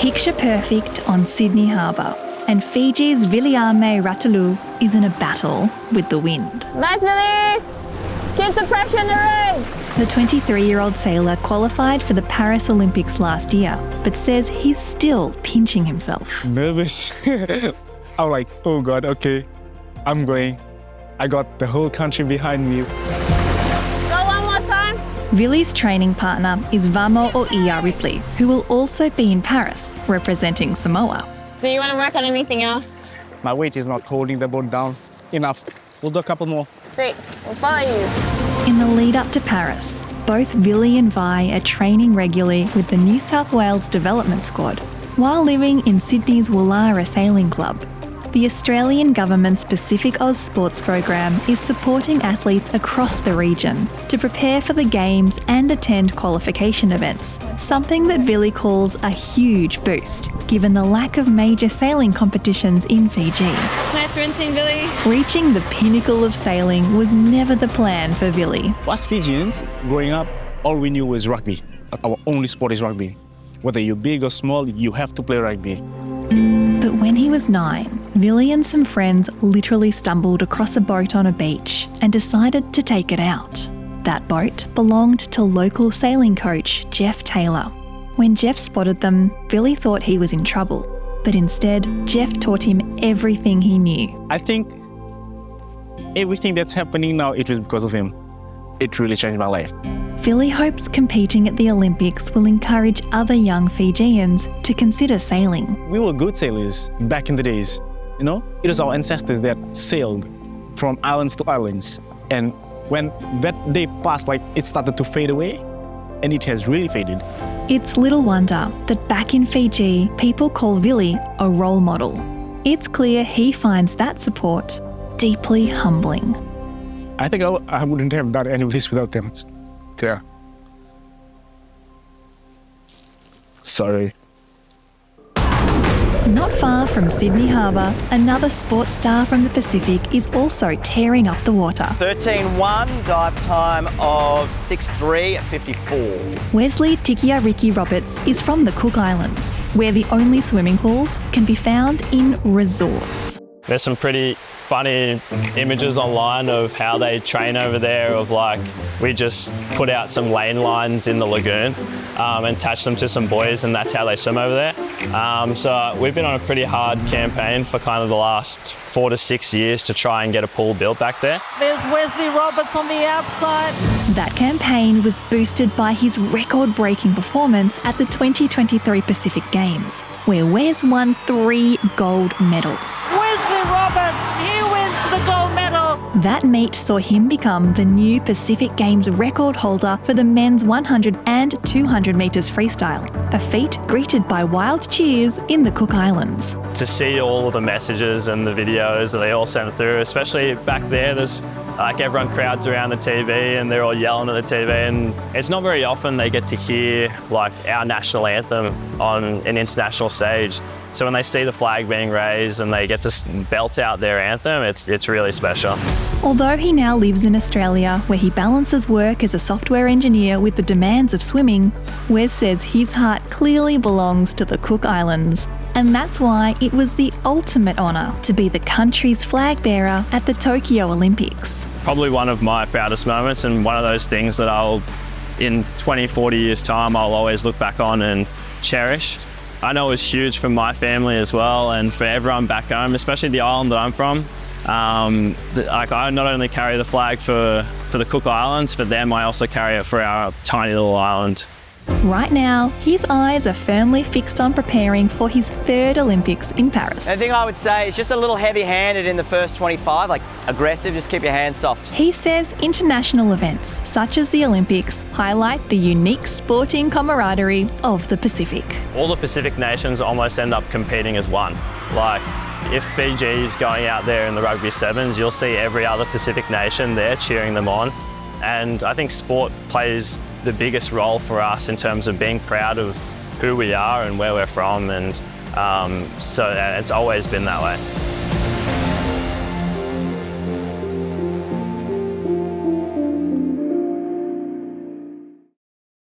Picture perfect on Sydney Harbour, and Fiji's Viliame Ratului is in a battle with the wind. Nice, Billy! Keep the pressure in the ring! The 23-year-old sailor qualified for the Paris Olympics last year, but says he's still pinching himself. Nervous. I'm like, oh God, okay, I'm going. I got the whole country behind me. Go one more time. Vili's training partner is Viliame Ratului, who will also be in Paris, representing Samoa. Do you want to work on anything else? My weight is not holding the boat down enough. We'll do a couple more. Sweet, we'll follow you. In the lead up to Paris, both Vili and Vi are training regularly with the New South Wales Development Squad, while living in Sydney's Woollahra Sailing Club. The Australian government's PacificAus Sports program is supporting athletes across the region to prepare for the Games and attend qualification events, something that Vili calls a huge boost, given the lack of major sailing competitions in Fiji. Nice rinsing, Billy. Reaching the pinnacle of sailing was never the plan for Vili. For us Fijians, growing up, all we knew was rugby. Our only sport is rugby. Whether you're big or small, you have to play rugby. But when he was 9, Vili and some friends literally stumbled across a boat on a beach and decided to take it out. That boat belonged to local sailing coach Jeff Taylor. When Jeff spotted them, Vili thought he was in trouble, but instead Jeff taught him everything he knew. I think everything that's happening now, it was because of him. It really changed my life. Vili hopes competing at the Olympics will encourage other young Fijians to consider sailing. We were good sailors back in the days. You know, it was our ancestors that sailed from islands to islands. And when that day passed, it started to fade away, and it has really faded. It's little wonder that back in Fiji, people call Vili a role model. It's clear he finds that support deeply humbling. I think I wouldn't have done any of this without them. Yeah. Sorry. Not far from Sydney Harbour, another sports star from the Pacific is also tearing up the water. 13.1, dive time of 6.3.54. Wesley Tikiariki Roberts is from the Cook Islands, where the only swimming pools can be found in resorts. There's some pretty funny images online of how they train over there, of we just put out some lane lines in the lagoon and attach them to some buoys, and that's how they swim over there. So we've been on a pretty hard campaign for kind of the last 4 to 6 years to try and get a pool built back there. There's Wesley Roberts on the outside. That campaign was boosted by his record-breaking performance at the 2023 Pacific Games, where Wes won 3 gold medals. Wesley Roberts, he wins the gold medal. That meet saw him become the new Pacific Games record holder for the men's 100 and 200 metres freestyle, a feat greeted by wild cheers in the Cook Islands. To see all of the messages and the videos that they all sent through, especially back there's everyone crowds around the TV and they're all yelling at the TV, and it's not very often they get to hear our national anthem on an international stage. So when they see the flag being raised and they get to belt out their anthem, it's really special. Although he now lives in Australia, where he balances work as a software engineer with the demands of swimming, Wes says his heart clearly belongs to the Cook Islands. And that's why it was the ultimate honour to be the country's flag bearer at the Tokyo Olympics. Probably one of my proudest moments, and one of those things that in 20, 40 years' time, I'll always look back on and cherish. I know it was huge for my family as well, and for everyone back home, especially the island that I'm from. I not only carry the flag for the Cook Islands, for them I also carry it for our tiny little island. Right now, his eyes are firmly fixed on preparing for his 3rd Olympics in Paris. The thing I would say is just a little heavy-handed in the first 25, aggressive, just keep your hands soft. He says international events, such as the Olympics, highlight the unique sporting camaraderie of the Pacific. All the Pacific nations almost end up competing as one. If Fiji's going out there in the rugby sevens, you'll see every other Pacific nation there cheering them on. And I think sport plays the biggest role for us in terms of being proud of who we are and where we're from, and so it's always been that way.